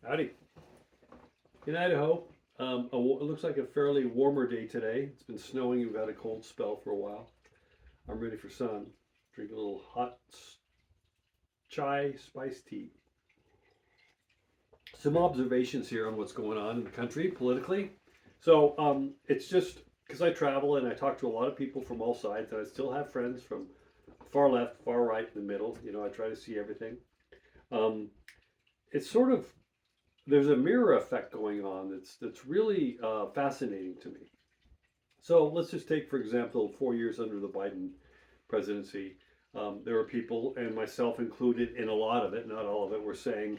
Howdy. In Idaho, it looks like a fairly warmer day today. It's been snowing. We've had a cold spell for a while. I'm ready for sun. Drink a little hot chai spiced tea. Some observations here on what's going on in the country politically. So it's just because I travel and I talk to a lot of people from all sides, and I still have friends from far left, far right, in the middle. I try to see everything. Um, it's sort of there's a mirror effect going on that's really fascinating to me. So let's just take, for example, 4 years under the Biden presidency. There were people, and myself included, in a lot of it, not all of it, we're seeing,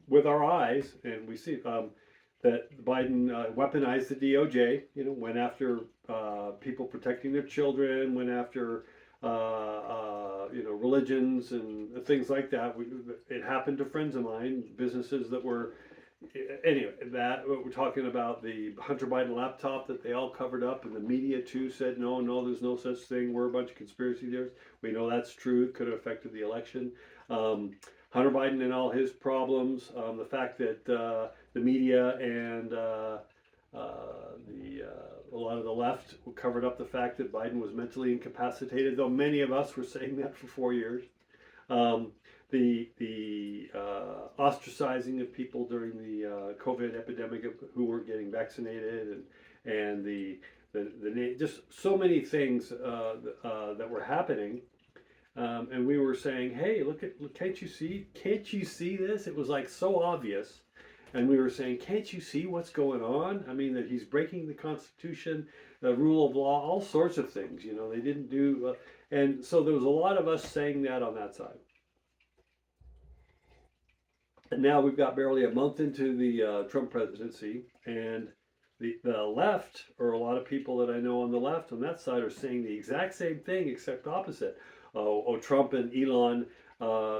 with our eyes, and we see that Biden weaponized the DOJ. Went after people protecting their children, went after religions and things like that. It happened to friends of mine, businesses that were, anyway, that we're talking about the Hunter Biden laptop that they all covered up, and the media too said, no, no, there's no such thing. We're a bunch of conspiracy theorists. We know that's true. It could have affected the election. Hunter Biden and all his problems, the fact that the media and a lot of the left covered up the fact that Biden was mentally incapacitated, though many of us were saying that for 4 years. The ostracizing of people during the COVID epidemic who weren't getting vaccinated, and the just so many things that were happening. And we were saying, hey, look, can't you see this? It was like so obvious. And we were saying, can't you see what's going on? I mean, that he's breaking the Constitution, the rule of law, all sorts of things. They didn't do, and so there was a lot of us saying that on that side. And now we've got barely a month into the Trump presidency, and the left, or a lot of people that I know on the left on that side, are saying the exact same thing except opposite. Trump and Elon,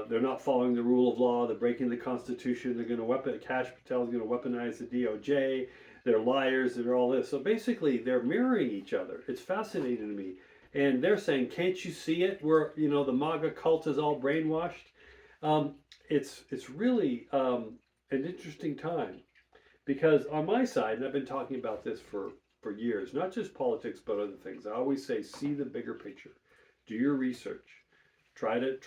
they're not following the rule of law. They're breaking the Constitution. They're going to Kash Patel is going to weaponize the DOJ. They're liars. They're all this. So basically, they're mirroring each other. It's fascinating to me. And they're saying, can't you see it? Where the MAGA cult is all brainwashed. It's really an interesting time, because on my side, and I've been talking about this for years, not just politics but other things. I always say, see the bigger picture. Do your research. Try to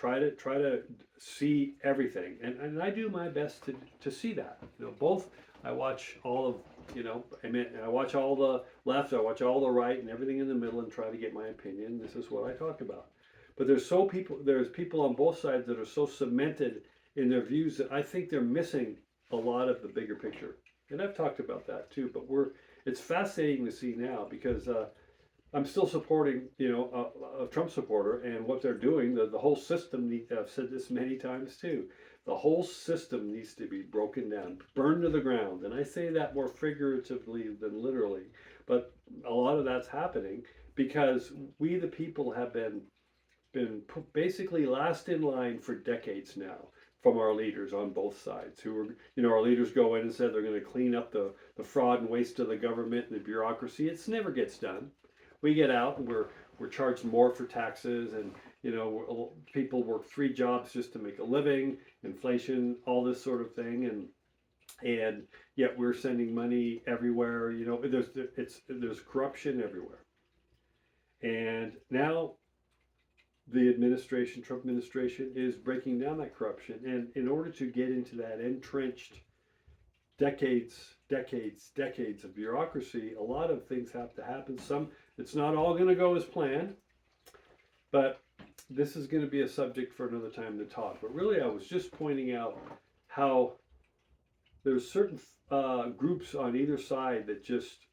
see everything, and I do my best to see that. Both. I watch all of I watch all the left, I watch all the right, and everything in the middle, and try to get my opinion. This is what I talk about. But there's people on both sides that are so cemented in their views that I think they're missing a lot of the bigger picture. And I've talked about that too. But it's fascinating to see now, because I'm still supporting, a Trump supporter, and what they're doing. The whole system, I've said this many times too, the whole system needs to be broken down, burned to the ground. And I say that more figuratively than literally, but a lot of that's happening because we, the people, have been basically last in line for decades now from our leaders on both sides, who were, our leaders go in and said they're going to clean up the fraud and waste of the government and the bureaucracy. It never gets done. We get out and we're charged more for taxes, and people work 3 jobs just to make a living, inflation, all this sort of thing, and yet we're sending money everywhere. There's corruption everywhere. And now the Trump administration, is breaking down that corruption, and in order to get into that entrenched decades of bureaucracy, a lot of things have to happen. It's not all going to go as planned, but this is going to be a subject for another time to talk. But really, I was just pointing out how there's certain groups on either side that just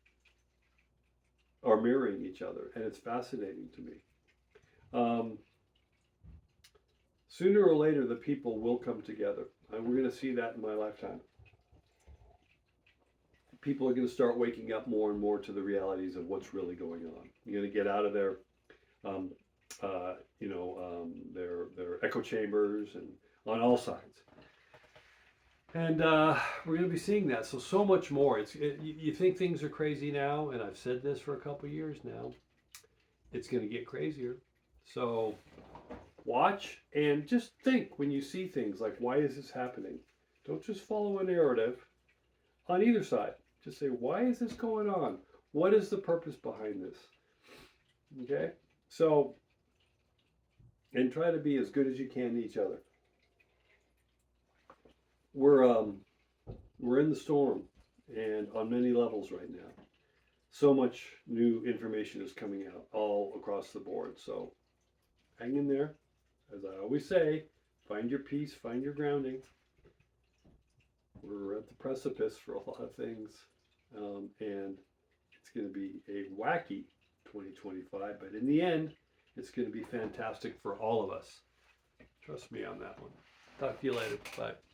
are mirroring each other, and it's fascinating to me. Sooner or later, the people will come together, and we're going to see that in my lifetime. People are going to start waking up more and more to the realities of what's really going on. You're going to get out of their echo chambers, and on all sides. And we're going to be seeing that. So much more. You think things are crazy now, and I've said this for a couple years now. It's going to get crazier. So watch and just think when you see things like, why is this happening? Don't just follow a narrative on either side. Just say, why is this going on? What is the purpose behind this? Okay? So, and try to be as good as you can to each other. We're in the storm, and on many levels right now. So much new information is coming out all across the board. So hang in there. As I always say, find your peace, find your grounding. We're at the precipice for a lot of things. And it's going to be a wacky 2025, but in the end, it's going to be fantastic for all of us. Trust me on that one. Talk to you later. Bye.